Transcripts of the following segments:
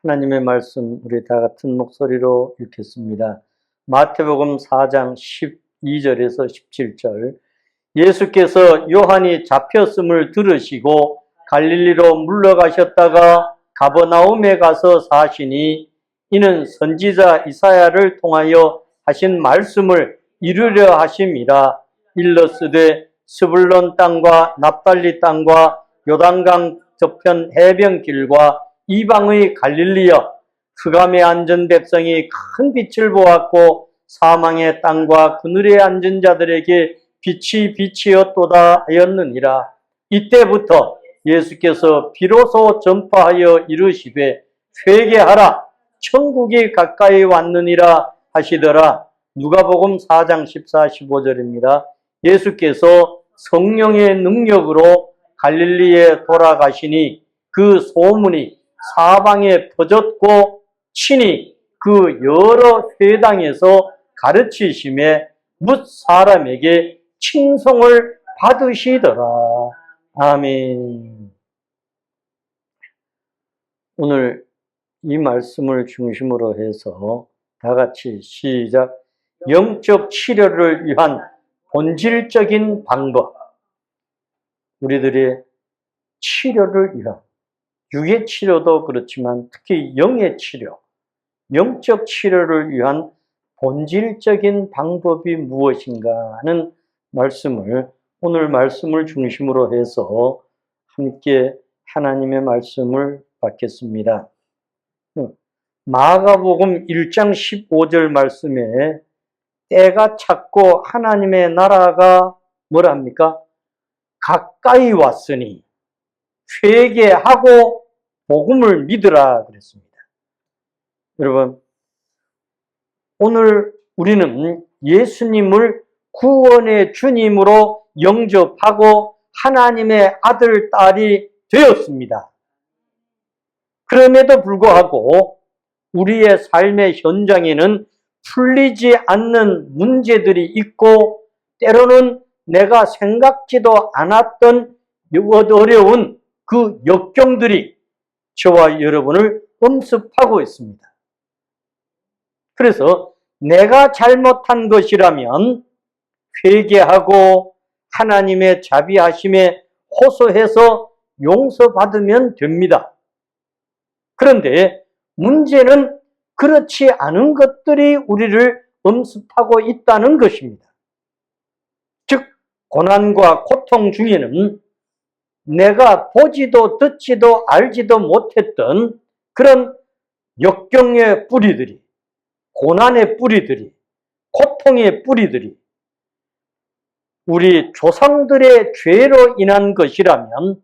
하나님의 말씀 우리 다 같은 목소리로 읽겠습니다. 마태복음 4장 12절에서 17절. 예수께서 요한이 잡혔음을 들으시고 갈릴리로 물러가셨다가 가버나움에 가서 사시니 이는 선지자 이사야를 통하여 하신 말씀을 이루려 하심이라. 일러스되 스불론 땅과 납달리 땅과 요단강 저편 해변길과 이방의 갈릴리여, 흑암에 앉은 백성이 큰 빛을 보았고 사망의 땅과 그늘에 앉은 자들에게 빛이 빛이었도다 하였느니라. 이때부터 예수께서 비로소 전파하여 이르시되 회개하라, 천국이 가까이 왔느니라 하시더라. 누가복음 4장 14, 15절입니다. 예수께서 성령의 능력으로 갈릴리에 돌아가시니 그 소문이 사방에 퍼졌고 친히 그 여러 회당에서 가르치심에 뭇 사람에게 칭송을 받으시더라. 아멘. 오늘 이 말씀을 중심으로 해서 다 같이 시작. 영적 치료를 위한 본질적인 방법. 우리들의 치료를 위한, 육의 치료도 그렇지만 특히 영의 치료, 영적 치료를 위한 본질적인 방법이 무엇인가 하는 말씀을, 오늘 말씀을 중심으로 해서 함께 하나님의 말씀을 받겠습니다. 마가복음 1장 15절 말씀에 때가 찼고 하나님의 나라가 뭐랍니까? 가까이 왔으니 회개하고 복음을 믿으라 그랬습니다. 여러분, 오늘 우리는 예수님을 구원의 주님으로 영접하고 하나님의 아들, 딸이 되었습니다. 그럼에도 불구하고 우리의 삶의 현장에는 풀리지 않는 문제들이 있고 때로는 내가 생각지도 않았던 어려운 그 역경들이 저와 여러분을 엄습하고 있습니다. 그래서 내가 잘못한 것이라면 회개하고 하나님의 자비하심에 호소해서 용서받으면 됩니다. 그런데 문제는 그렇지 않은 것들이 우리를 엄습하고 있다는 것입니다. 즉, 고난과 고통 중에는 내가 보지도 듣지도 알지도 못했던 그런 역경의 뿌리들이, 고난의 뿌리들이, 고통의 뿌리들이 우리 조상들의 죄로 인한 것이라면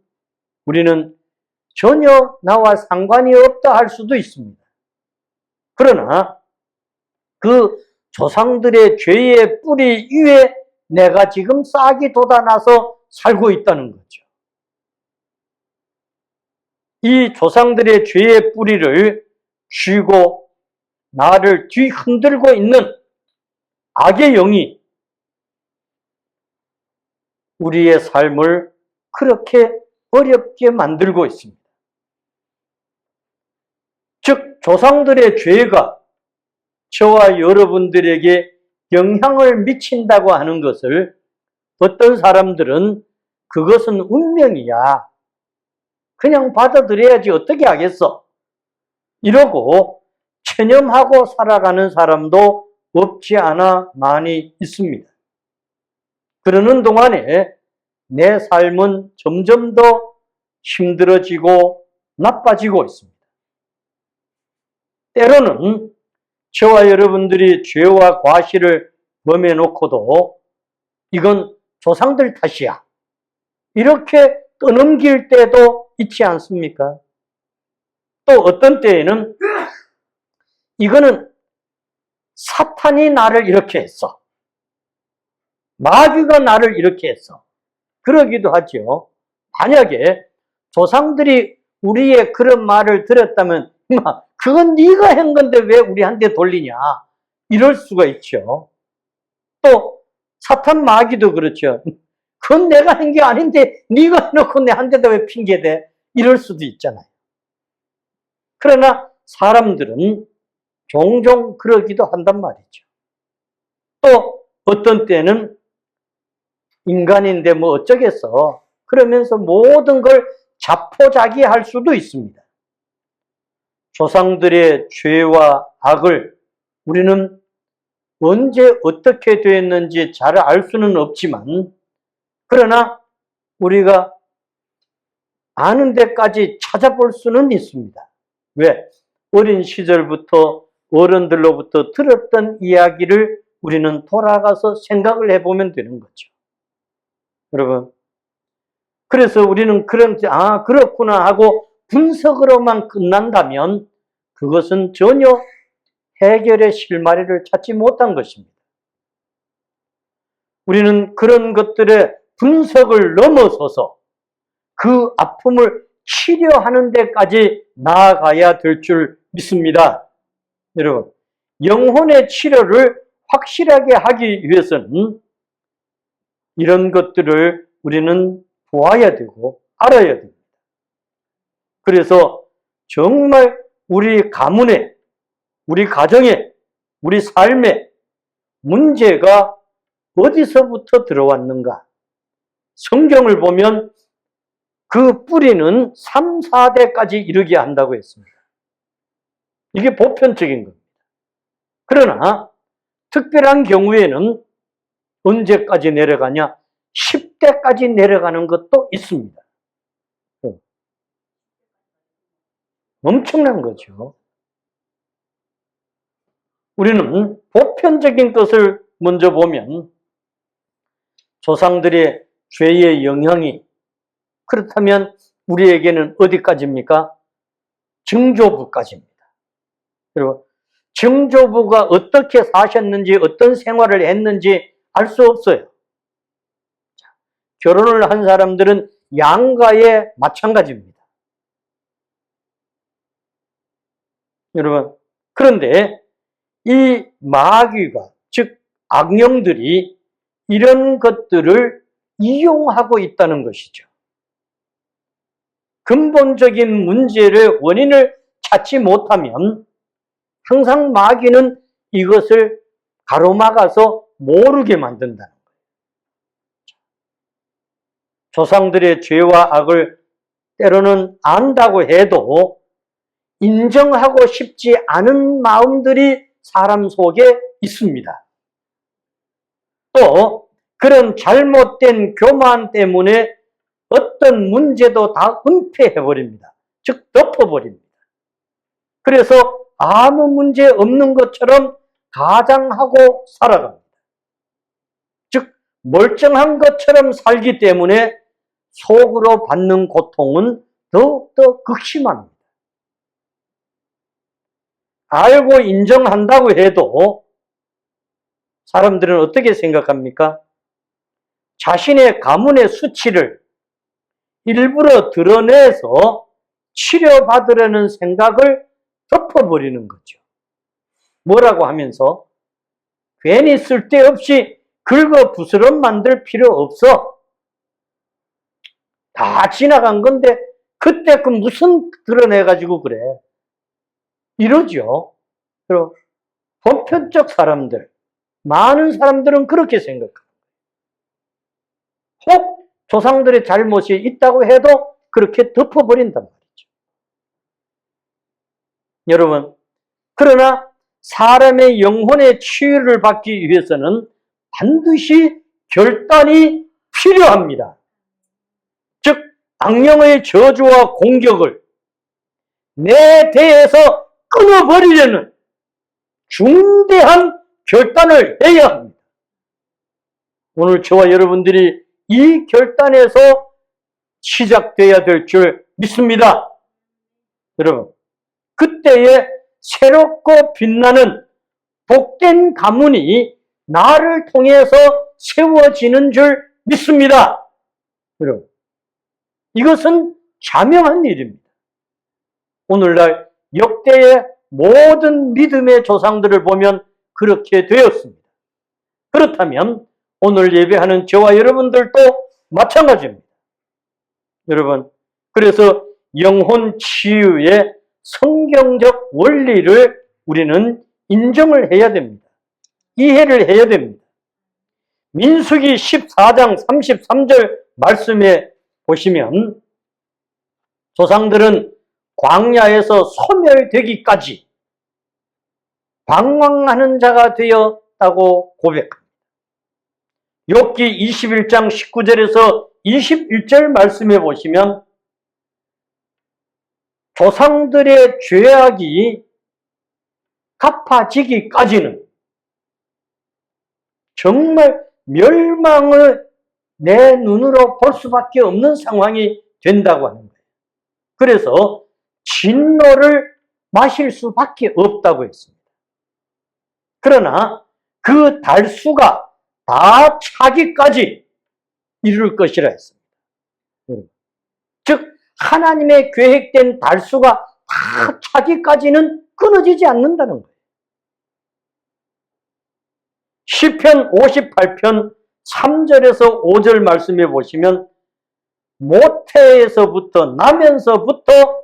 우리는 전혀 나와 상관이 없다 할 수도 있습니다. 그러나 그 조상들의 죄의 뿌리 위에 내가 지금 싹이 돋아나서 살고 있다는 거죠. 이 조상들의 죄의 뿌리를 쥐고 나를 뒤흔들고 있는 악의 영이 우리의 삶을 그렇게 어렵게 만들고 있습니다. 즉, 조상들의 죄가 저와 여러분들에게 영향을 미친다고 하는 것을 어떤 사람들은 그것은 운명이야, 그냥 받아들여야지 어떻게 하겠어, 이러고 체념하고 살아가는 사람도 없지 않아 많이 있습니다. 그러는 동안에 내 삶은 점점 더 힘들어지고 나빠지고 있습니다. 때로는 저와 여러분들이 죄와 과실을 범해놓고도 이건 조상들 탓이야, 이렇게 떠넘길 때도 있지 않습니까? 또 어떤 때에는 이거는 사탄이 나를 이렇게 했어, 마귀가 나를 이렇게 했어, 그러기도 하죠. 만약에 조상들이 우리의 그런 말을 들었다면 그건 네가 한 건데 왜 우리한테 돌리냐, 이럴 수가 있죠. 또 사탄 마귀도 그렇죠. 그건 내가 한 게 아닌데 네가 해놓고 내한테다 왜 핑계대, 이럴 수도 있잖아요. 그러나 사람들은 종종 그러기도 한단 말이죠. 또 어떤 때는 인간인데 뭐 어쩌겠어. 그러면서 모든 걸 자포자기할 수도 있습니다. 조상들의 죄와 악을 우리는 언제 어떻게 됐는지 잘 알 수는 없지만, 그러나 우리가 아는 데까지 찾아볼 수는 있습니다. 왜? 어린 시절부터 어른들로부터 들었던 이야기를 우리는 돌아가서 생각을 해보면 되는 거죠. 여러분, 그래서 우리는 그렇구나 하고 분석으로만 끝난다면 그것은 전혀 해결의 실마리를 찾지 못한 것입니다. 우리는 그런 것들의 분석을 넘어서서 그 아픔을 치료하는 데까지 나아가야 될 줄 믿습니다. 여러분, 영혼의 치료를 확실하게 하기 위해서는 이런 것들을 우리는 보아야 되고 알아야 됩니다. 그래서 정말 우리 가문에, 우리 가정에, 우리 삶에 문제가 어디서부터 들어왔는가? 성경을 보면 그 뿌리는 3, 4대까지 이르게 한다고 했습니다. 이게 보편적인 겁니다. 그러나 특별한 경우에는 언제까지 내려가냐? 10대까지 내려가는 것도 있습니다. 엄청난 거죠. 우리는 보편적인 것을 먼저 보면 조상들의 죄의 영향이, 그렇다면 우리에게는 어디까지입니까? 증조부까지입니다. 그리고 증조부가 어떻게 사셨는지, 어떤 생활을 했는지 알 수 없어요. 결혼을 한 사람들은 양가에 마찬가지입니다. 여러분, 그런데 이 마귀가, 즉 악령들이 이런 것들을 이용하고 있다는 것이죠. 근본적인 문제를, 원인을 찾지 못하면 항상 마귀는 이것을 가로막아서 모르게 만든다는 거예요. 조상들의 죄와 악을 때로는 안다고 해도 인정하고 싶지 않은 마음들이 사람 속에 있습니다. 또 그런 잘못된 교만 때문에 어떤 문제도 다 은폐해버립니다. 즉 덮어버립니다. 그래서 아무 문제 없는 것처럼 가장하고 살아갑니다. 즉 멀쩡한 것처럼 살기 때문에 속으로 받는 고통은 더욱더 극심합니다. 알고 인정한다고 해도 사람들은 어떻게 생각합니까? 자신의 가문의 수치를 일부러 드러내서 치료받으려는 생각을 덮어버리는 거죠. 뭐라고 하면서? 괜히 쓸데없이 긁어 부스럼 만들 필요 없어. 다 지나간 건데 그때 그 무슨 드러내가지고 그래. 이러죠. 그리고 보편적 사람들, 많은 사람들은 그렇게 생각합니다. 혹 조상들의 잘못이 있다고 해도 그렇게 덮어버린단 말이죠. 여러분, 그러나 사람의 영혼의 치유를 받기 위해서는 반드시 결단이 필요합니다. 즉 악령의 저주와 공격을 내 대에서 끊어버리려는 중대한 결단을 해야 합니다. 오늘 저와 여러분들이 이 결단에서 시작돼야 될 줄 믿습니다. 여러분, 그때에 새롭고 빛나는 복된 가문이 나를 통해서 세워지는 줄 믿습니다. 여러분, 이것은 자명한 일입니다. 오늘날 역대의 모든 믿음의 조상들을 보면 그렇게 되었습니다. 그렇다면 오늘 예배하는 저와 여러분들도 마찬가지입니다. 여러분, 그래서 영혼 치유의 성경적 원리를 우리는 인정을 해야 됩니다. 이해를 해야 됩니다. 민수기 14장 33절 말씀에 보시면 조상들은 광야에서 소멸되기까지 방황하는 자가 되었다고 고백합니다. 욥기 21장 19절에서 21절 말씀에 보시면 조상들의 죄악이 갚아지기까지는 정말 멸망을 내 눈으로 볼 수밖에 없는 상황이 된다고 하는 거예요. 그래서 진노를 마실 수밖에 없다고 했습니다. 그러나 그 달수가 다 차기까지 이룰 것이라 했습니다. 즉 하나님의 계획된 달수가 다 차기까지는 끊어지지 않는다는 거예요. 시편 58편 3절에서 5절 말씀에 보시면 모태에서부터 나면서부터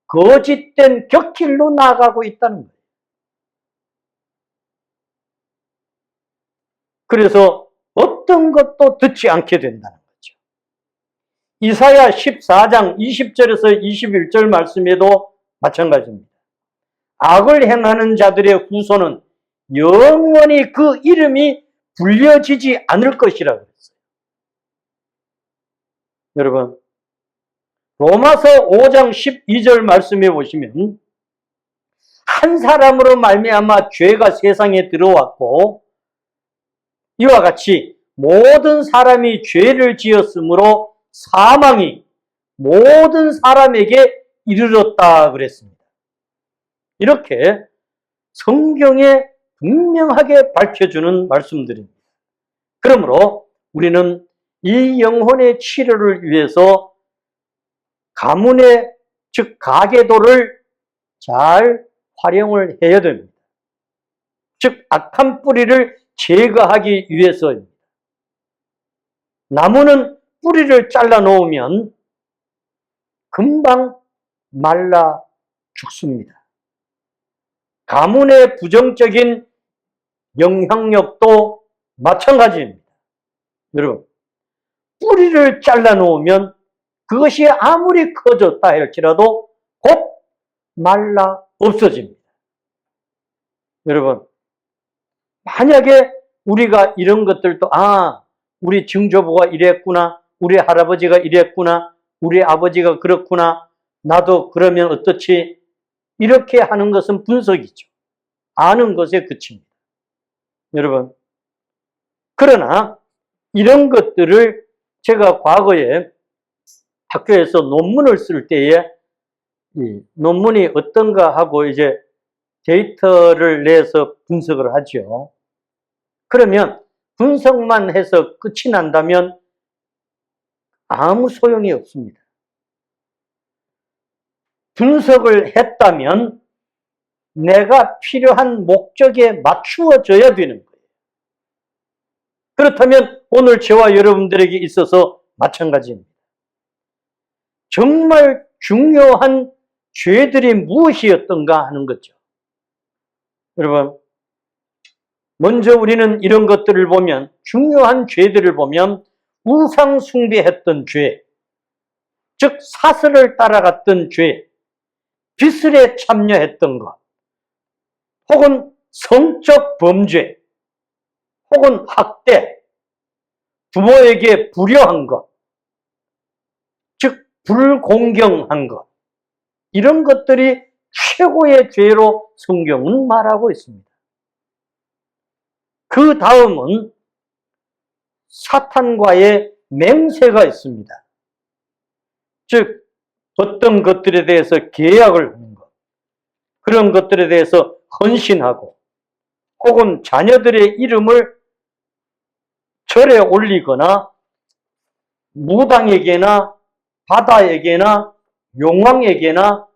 거짓된 격길로 나아가고 있다는 거예요. 그래서 어떤 것도 듣지 않게 된다는 거죠. 이사야 14장 20절에서 21절 말씀에도 마찬가지입니다. 악을 행하는 자들의 후손은 영원히 그 이름이 불려지지 않을 것이라고 했어요. 여러분, 로마서 5장 12절 말씀에 보시면 한 사람으로 말미암아 죄가 세상에 들어왔고 이와 같이 모든 사람이 죄를 지었으므로 사망이 모든 사람에게 이르렀다 그랬습니다. 이렇게 성경에 분명하게 밝혀주는 말씀들입니다. 그러므로 우리는 이 영혼의 치료를 위해서 가문의 즉 가계도를 잘 활용을 해야 됩니다. 즉 악한 뿌리를 제거하기 위해서입니다. 나무는 뿌리를 잘라 놓으면 금방 말라 죽습니다. 가문의 부정적인 영향력도 마찬가지입니다. 여러분, 뿌리를 잘라 놓으면 그것이 아무리 커졌다 할지라도 곧 말라 없어집니다. 여러분, 만약에 우리가 이런 것들도 우리 증조부가 이랬구나, 우리 할아버지가 이랬구나, 우리 아버지가 그렇구나, 나도 그러면 어떻지? 이렇게 하는 것은 분석이죠. 아는 것에 그칩니다. 여러분, 그러나 이런 것들을 제가 과거에 학교에서 논문을 쓸 때에 논문이 어떤가 하고 이제 데이터를 내서 분석을 하죠. 그러면 분석만 해서 끝이 난다면 아무 소용이 없습니다. 분석을 했다면 내가 필요한 목적에 맞추어져야 되는 거예요. 그렇다면 오늘 저와 여러분들에게 있어서 마찬가지입니다. 정말 중요한 죄들이 무엇이었던가 하는 거죠. 여러분, 먼저 우리는 이런 것들을 보면, 중요한 죄들을 보면 우상 숭배했던 죄, 즉 사슬을 따라갔던 죄, 비슬에 참여했던 것, 혹은 성적 범죄, 혹은 학대, 부모에게 불효한 것, 즉 불공경한 것, 이런 것들이 최고의 죄로 성경은 말하고 있습니다. 그 다음은 사탄과의 맹세가 있습니다. 즉 어떤 것들에 대해서 계약을 하는 것, 그런 것들에 대해서 헌신하고 혹은 자녀들의 이름을 절에 올리거나 무당에게나 바다에게나 용왕에게나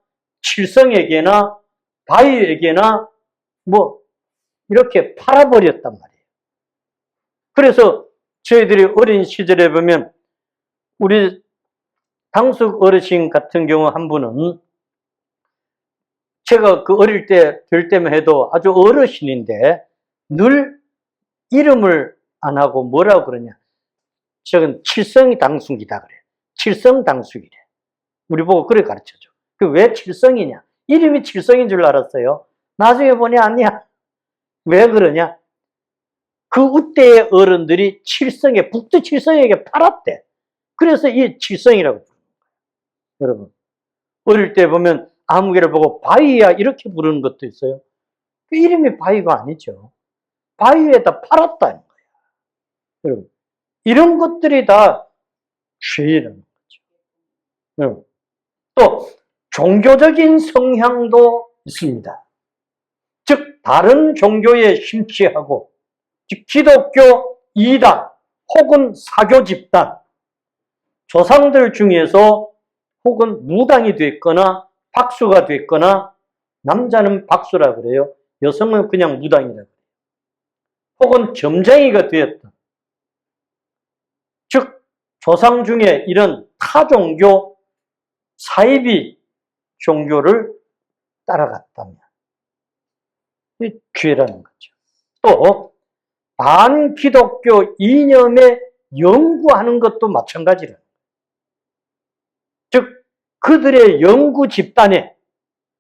칠성에게나 바위에게나 이렇게 팔아버렸단 말이에요. 그래서 저희들이 어린 시절에 보면 우리 당숙 어르신 같은 경우 한 분은 제가 그 어릴 때 될 때만 해도 아주 어르신인데 늘 이름을 안 하고 뭐라고 그러냐. 저건 칠성당숙이다 그래. 칠성당숙이래. 우리 보고 그래 가르쳐줘. 그 왜 칠성이냐? 이름이 칠성인 줄 알았어요. 나중에 보니 아니야. 왜 그러냐? 그 우때의 어른들이 칠성에, 북두 칠성에게 팔았대. 그래서 이 칠성이라고 부르는 거예요. 여러분, 어릴 때 보면 아무개를 보고 바위야 이렇게 부르는 것도 있어요. 그 이름이 바위가 아니죠. 바위에다 팔았다는 거예요. 여러분, 이런 것들이 다 죄라는 거죠. 여러분, 또 종교적인 성향도 있습니다. 즉 다른 종교에 심취하고, 즉 기독교 이단 혹은 사교 집단, 조상들 중에서 혹은 무당이 됐거나 박수가 됐거나, 남자는 박수라 그래요. 여성은 그냥 무당이라 그래요. 혹은 점쟁이가 되었다. 즉 조상 중에 이런 타종교 사이비 종교를 따라갔다면 이 죄라는 거죠. 또 반기독교 이념에 연구하는 것도 마찬가지라. 즉 그들의 연구 집단에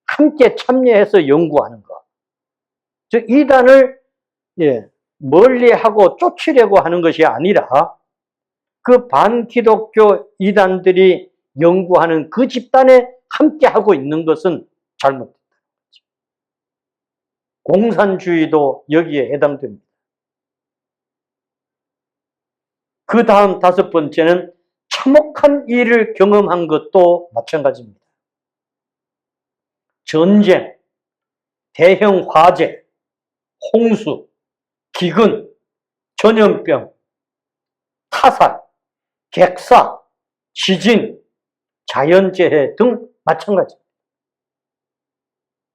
함께 참여해서 연구하는 것. 즉 이단을 멀리하고 쫓으려고 하는 것이 아니라 그 반기독교 이단들이 연구하는 그 집단에 함께 하고 있는 것은 잘못됐다는 거죠. 공산주의도 여기에 해당됩니다. 그 다음 다섯 번째는 참혹한 일을 경험한 것도 마찬가지입니다. 전쟁, 대형 화재, 홍수, 기근, 전염병, 타살, 객사, 지진, 자연재해 등 마찬가지입니다.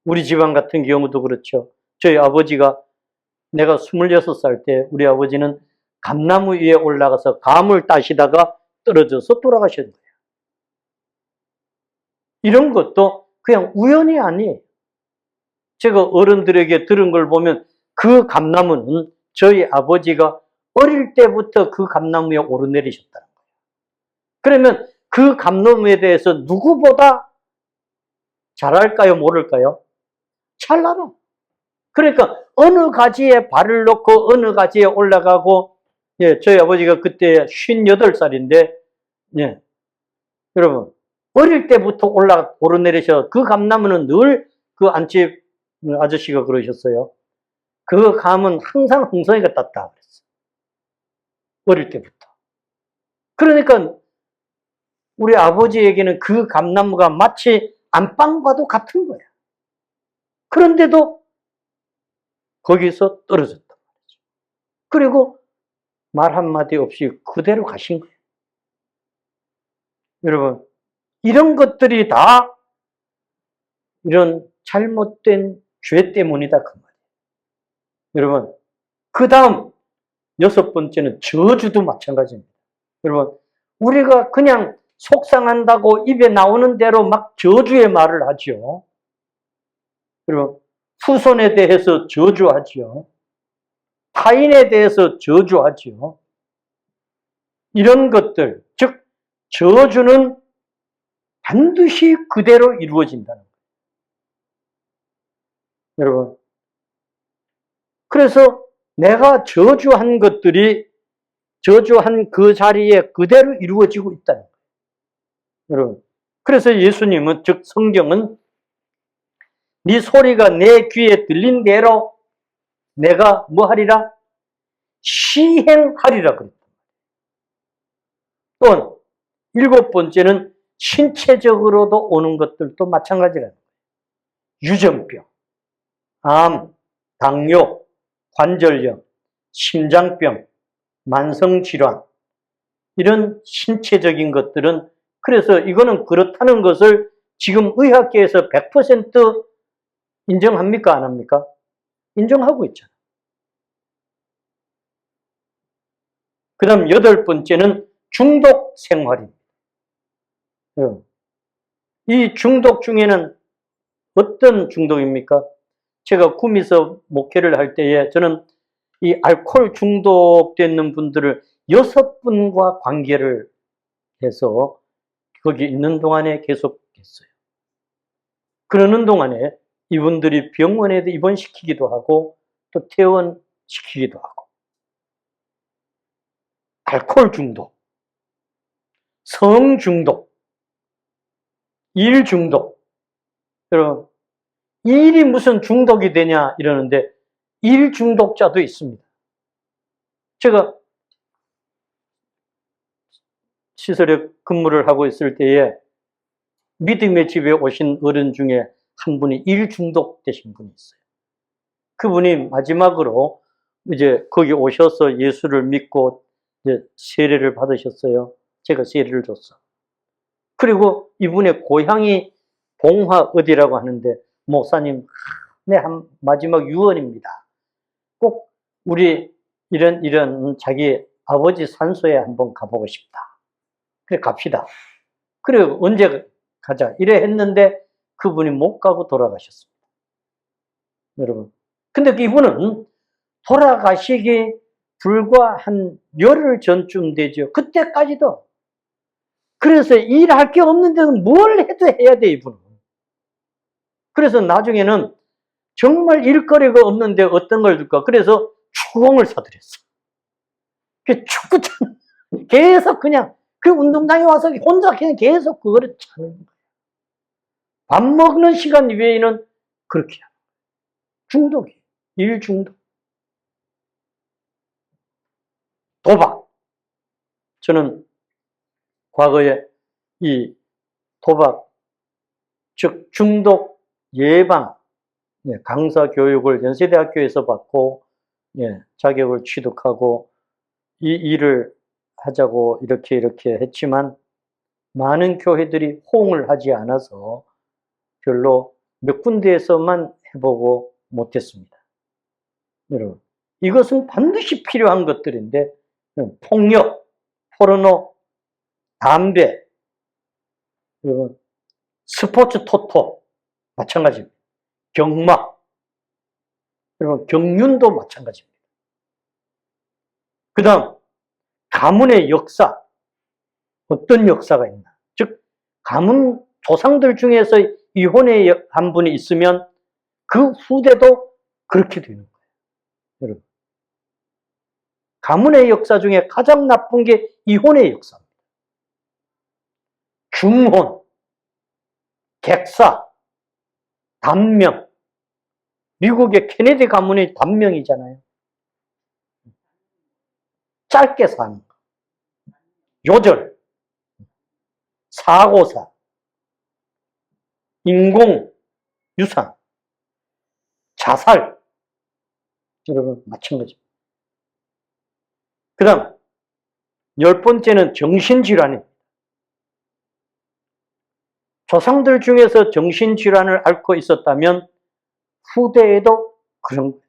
우리 집안 같은 경우도 그렇죠. 저희 아버지가, 내가 26살 때 우리 아버지는 감나무 위에 올라가서 감을 따시다가 떨어져서 돌아가신 거예요. 이런 것도 그냥 우연이 아니에요. 제가 어른들에게 들은 걸 보면 그 감나무는 저희 아버지가 어릴 때부터 그 감나무에 오르내리셨다는 거예요. 그러면 그 감나무에 대해서 누구보다 잘 알까요? 모를까요? 잘 알아. 그러니까 어느 가지에 발을 놓고 어느 가지에 올라가고, 저희 아버지가 그때 58살인데, 여러분, 어릴 때부터 오르내리셔. 그 감나무는 늘 그 안집 아저씨가 그러셨어요. 그 감은 항상 흥성이가 땄다 그랬어요. 어릴 때부터. 그러니까 우리 아버지에게는 그 감나무가 마치 안방과도 같은 거야. 그런데도 거기서 떨어졌단 말이죠. 그리고 말 한마디 없이 그대로 가신 거예요. 여러분, 이런 것들이 다 이런 잘못된 죄 때문이다 그 말이에요. 여러분, 그 다음 여섯 번째는 저주도 마찬가지입니다. 여러분, 우리가 그냥 속상한다고 입에 나오는 대로 막 저주의 말을 하죠. 여러분, 후손에 대해서 저주하죠. 타인에 대해서 저주하죠. 이런 것들, 즉 저주는 반드시 그대로 이루어진다는 거예요. 여러분, 그래서 내가 저주한 것들이 저주한 그 자리에 그대로 이루어지고 있다는 거예요. 여러분, 그래서 예수님은, 즉 성경은 네 소리가 내 귀에 들린 대로 내가 뭐 하리라? 시행하리라 그랬다. 또 일곱 번째는 신체적으로도 오는 것들도 마찬가지라는 거예요. 유전병, 암, 당뇨, 관절염, 심장병, 만성질환, 이런 신체적인 것들은, 그래서 이거는 그렇다는 것을 지금 의학계에서 100% 인정합니까? 안 합니까? 인정하고 있잖아요. 그 다음 여덟 번째는 중독 생활입니다. 이 중독 중에는 어떤 중독입니까? 제가 구미서 목회를 할 때에 저는 이 알코올 중독되는 분들을 6분과 관계를 해서 거기 있는 동안에 계속했어요. 그러는 동안에 이분들이 병원에 입원시키기도 하고 또 퇴원시키기도 하고. 알코올 중독, 성 중독, 일 중독. 여러분, 일이 무슨 중독이 되냐 이러는데 일 중독자도 있습니다. 제가 시설에 근무를 하고 있을 때에 믿음의 집에 오신 어른 중에 한 분이 일 중독되신 분이 있어요. 그분이 마지막으로 이제 거기 오셔서 예수를 믿고 이제 세례를 받으셨어요. 제가 세례를 줬어. 그리고 이분의 고향이 봉화 어디라고 하는데, 목사님, 네, 마지막 유언입니다. 꼭 우리 이런 자기 아버지 산소에 한번 가보고 싶다. 그래, 갑시다. 그래, 언제 가자. 이래 했는데 그분이 못 가고 돌아가셨습니다. 여러분. 근데 이분은 돌아가시기 불과 한 열흘 전쯤 되죠. 그때까지도. 그래서 일할 게 없는 데는 뭘 해도 해야 돼, 이분은. 그래서 나중에는 정말 일거리가 없는데 어떤 걸 줄까? 그래서 축구공을 사드렸어. 축구장 계속 그냥 그 운동장에 와서 혼자 그냥 계속 그거를 차는 거예요. 밥 먹는 시간 외에는 그렇게 해요. 중독이. 일 중독. 도박. 저는 과거에 이 도박, 즉 중독 예방 강사 교육을 연세대학교에서 받고 자격을 취득하고 이 일을 하자고 이렇게 했지만 많은 교회들이 호응을 하지 않아서 별로 몇 군데에서만 해보고 못했습니다. 여러분, 이것은 반드시 필요한 것들인데 폭력, 포르노, 담배, 여러분, 스포츠 토토 마찬가지입니다. 경마, 여러분, 경륜도 마찬가지입니다. 그 다음 가문의 역사, 어떤 역사가 있나? 즉 가문 조상들 중에서 이혼의 한 분이 있으면 그 후대도 그렇게 되는 거예요. 여러분, 가문의 역사 중에 가장 나쁜 게 이혼의 역사입니다. 중혼, 객사, 단명. 미국의 케네디 가문이 단명이잖아요. 짧게 사는 거. 요절, 사고사, 인공, 유산, 자살. 여러분, 마찬가지입니다. 그 다음, 10번째는 정신질환입니다. 조상들 중에서 정신질환을 앓고 있었다면 후대에도 그런 거예요.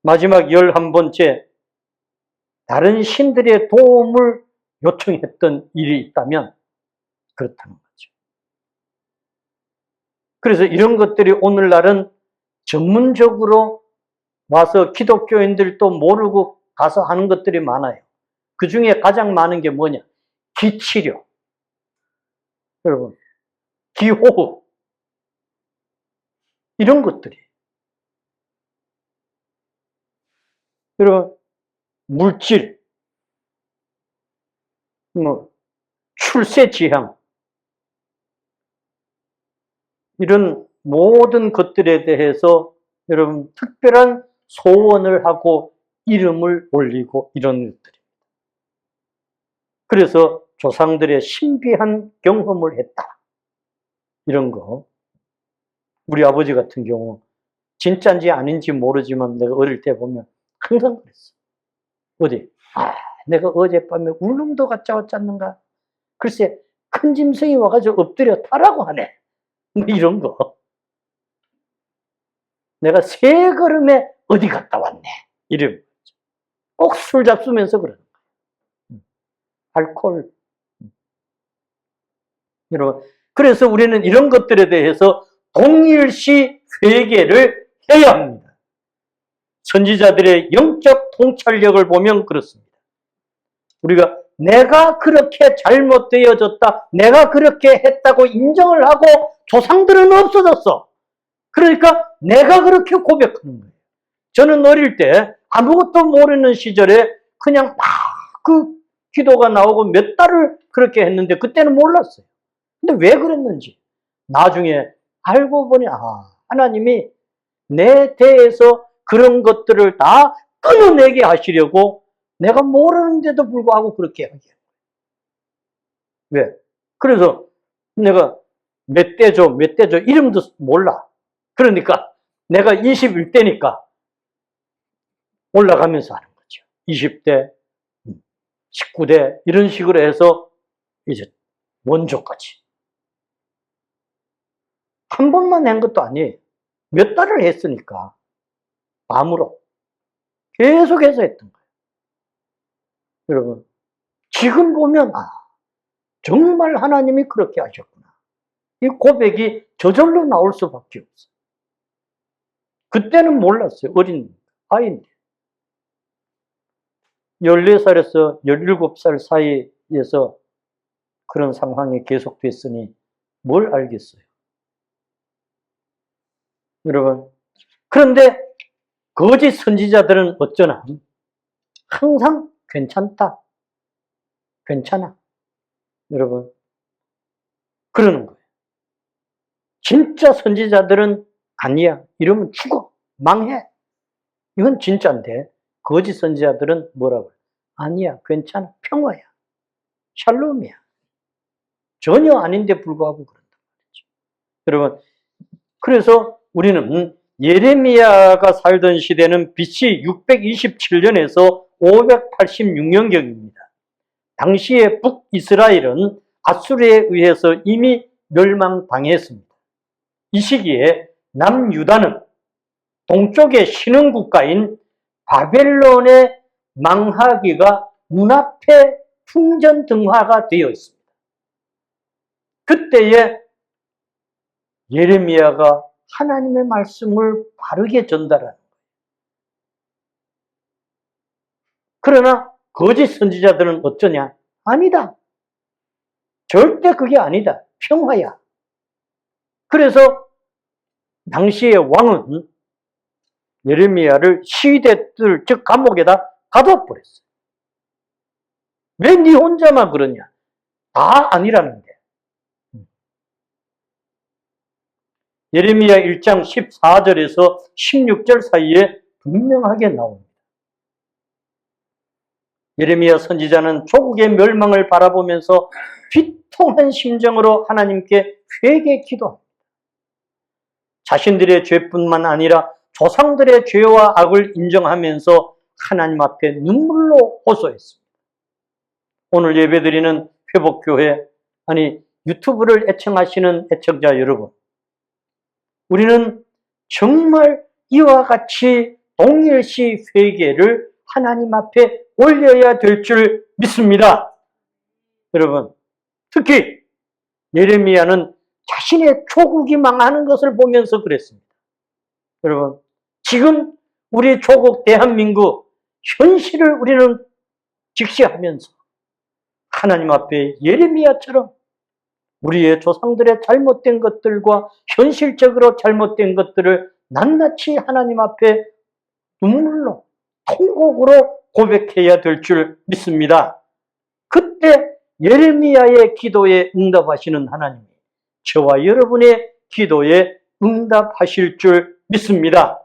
마지막 11번째, 다른 신들의 도움을 요청했던 일이 있다면 그렇다는 거죠. 그래서 이런 것들이 오늘날은 전문적으로 와서 기독교인들도 모르고 가서 하는 것들이 많아요. 그 중에 가장 많은 게 뭐냐? 기치료. 여러분, 기호흡. 이런 것들이. 여러분, 물질, 출세 지향. 이런 모든 것들에 대해서 여러분 특별한 소원을 하고 이름을 올리고 이런 것들입니다. 그래서 조상들의 신비한 경험을 했다. 이런 거. 우리 아버지 같은 경우 진짜인지 아닌지 모르지만 내가 어릴 때 보면 항상 그랬어. 어디? 내가 어젯밤에 울릉도 갔다 왔잖는가? 글쎄 큰 짐승이 와가지고 엎드려 타라고 하네. 뭐 이런 거. 내가 3걸음에 어디 갔다 왔네. 이름. 꼭 술 잡수면서 그러는 거예요. 알코올. 여러분, 그래서 우리는 이런 것들에 대해서 동일시 회개를 해야 합니다. 선지자들의 영적 통찰력을 보면 그렇습니다. 우리가 내가 그렇게 잘못되어졌다, 내가 그렇게 했다고 인정을 하고 조상들은 없어졌어. 그러니까 내가 그렇게 고백하는 거예요. 저는 어릴 때 아무것도 모르는 시절에 그냥 막 그 기도가 나오고 몇 달을 그렇게 했는데 그때는 몰랐어요. 근데 왜 그랬는지 나중에 알고 보니 하나님이 내 대해서 그런 것들을 다 끊어내게 하시려고 내가 모르는데도 불구하고 그렇게 하게 해요. 왜? 그래서 내가 몇 대죠 이름도 몰라. 그러니까 내가 21대니까 올라가면서 하는 거죠. 20대, 19대 이런 식으로 해서 이제 원조까지. 한 번만 한 것도 아니에요. 몇 달을 했으니까 암으로 계속해서 했던 거예요. 여러분, 지금 보면 정말 하나님이 그렇게 하셨구나. 이 고백이 저절로 나올 수밖에 없어요. 그때는 몰랐어요. 어린 아이인데. 14살에서 17살 사이에서 그런 상황이 계속됐으니 뭘 알겠어요. 여러분, 그런데 거짓 선지자들은 어쩌나 항상 괜찮다, 괜찮아. 여러분, 그러는 거예요. 진짜 선지자들은 아니야, 이러면 죽어, 망해. 이건 진짜인데 거짓 선지자들은 뭐라고 해요? 아니야, 괜찮아, 평화야, 샬롬이야. 전혀 아닌데 불구하고 그런단 말이죠. 여러분, 그래서 우리는 예레미야가 살던 시대는 BC 627년에서 586년경입니다. 당시에 북이스라엘은 아수르에 의해서 이미 멸망당했습니다. 이 시기에 남유다는 동쪽의 신흥국가인 바벨론의 망하기가 눈앞에 풍전등화가 되어 있습니다. 그때에 예레미야가 하나님의 말씀을 바르게 전달하는 거예요. 그러나 거짓 선지자들은 어쩌냐? 아니다. 절대 그게 아니다. 평화야. 그래서 당시의 왕은 예레미야를 시위대들, 즉 감옥에다 가둬버렸어요. 왜 네 혼자만 그러냐? 다 아니라는데. 예레미야 1장 14절에서 16절 사이에 분명하게 나옵니다. 예레미야 선지자는 조국의 멸망을 바라보면서 비통한 심정으로 하나님께 회개 기도합니다. 자신들의 죄뿐만 아니라 조상들의 죄와 악을 인정하면서 하나님 앞에 눈물로 호소했습니다. 오늘 예배드리는 회복교회, 유튜브를 애청하시는 애청자 여러분, 우리는 정말 이와 같이 동일시 회개를 하나님 앞에 올려야 될 줄 믿습니다. 여러분, 특히 예레미야는 자신의 조국이 망하는 것을 보면서 그랬습니다. 여러분, 지금 우리 조국 대한민국 현실을 우리는 직시하면서 하나님 앞에 예레미야처럼 우리의 조상들의 잘못된 것들과 현실적으로 잘못된 것들을 낱낱이 하나님 앞에 눈물로, 통곡으로 고백해야 될 줄 믿습니다. 그때 예레미야의 기도에 응답하시는 하나님이 저와 여러분의 기도에 응답하실 줄 믿습니다.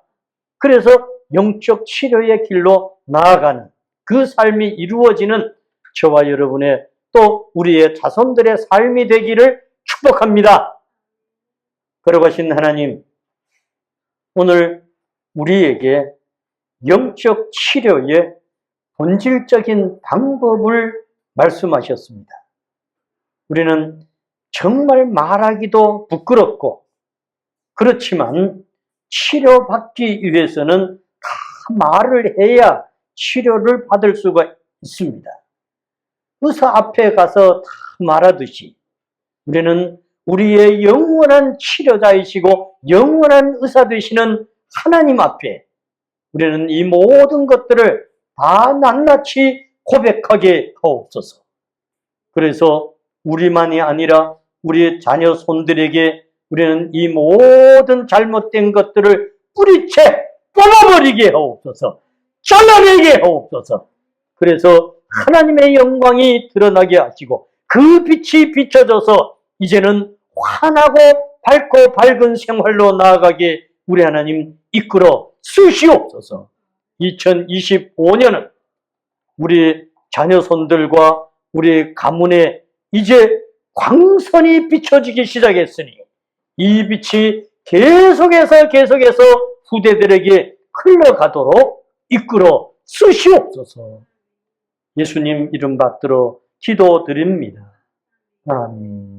그래서 영적 치료의 길로 나아가는 그 삶이 이루어지는 저와 여러분의 또 우리의 자손들의 삶이 되기를 축복합니다. 걸어가신 하나님, 오늘 우리에게 영적 치료의 본질적인 방법을 말씀하셨습니다. 우리는 정말 말하기도 부끄럽고 그렇지만 치료받기 위해서는 다 말을 해야 치료를 받을 수가 있습니다. 의사 앞에 가서 다 말하듯이 우리는 우리의 영원한 치료자이시고 영원한 의사 되시는 하나님 앞에 우리는 이 모든 것들을 다 낱낱이 고백하게 하옵소서. 그래서 우리만이 아니라 우리의 자녀 손들에게 우리는 이 모든 잘못된 것들을 뿌리채 뽑아버리게 하옵소서. 잘라내게 하옵소서. 그래서 하나님의 영광이 드러나게 하시고 그 빛이 비춰져서 이제는 환하고 밝고 밝은 생활로 나아가게 우리 하나님 이끌어 주시옵소서. 2025년은 우리 자녀손들과 우리 가문에 이제 광선이 비춰지기 시작했으니 이 빛이 계속해서 후대들에게 흘러가도록 이끌어 주시옵소서. 예수님 이름 받들어 기도드립니다. 아멘.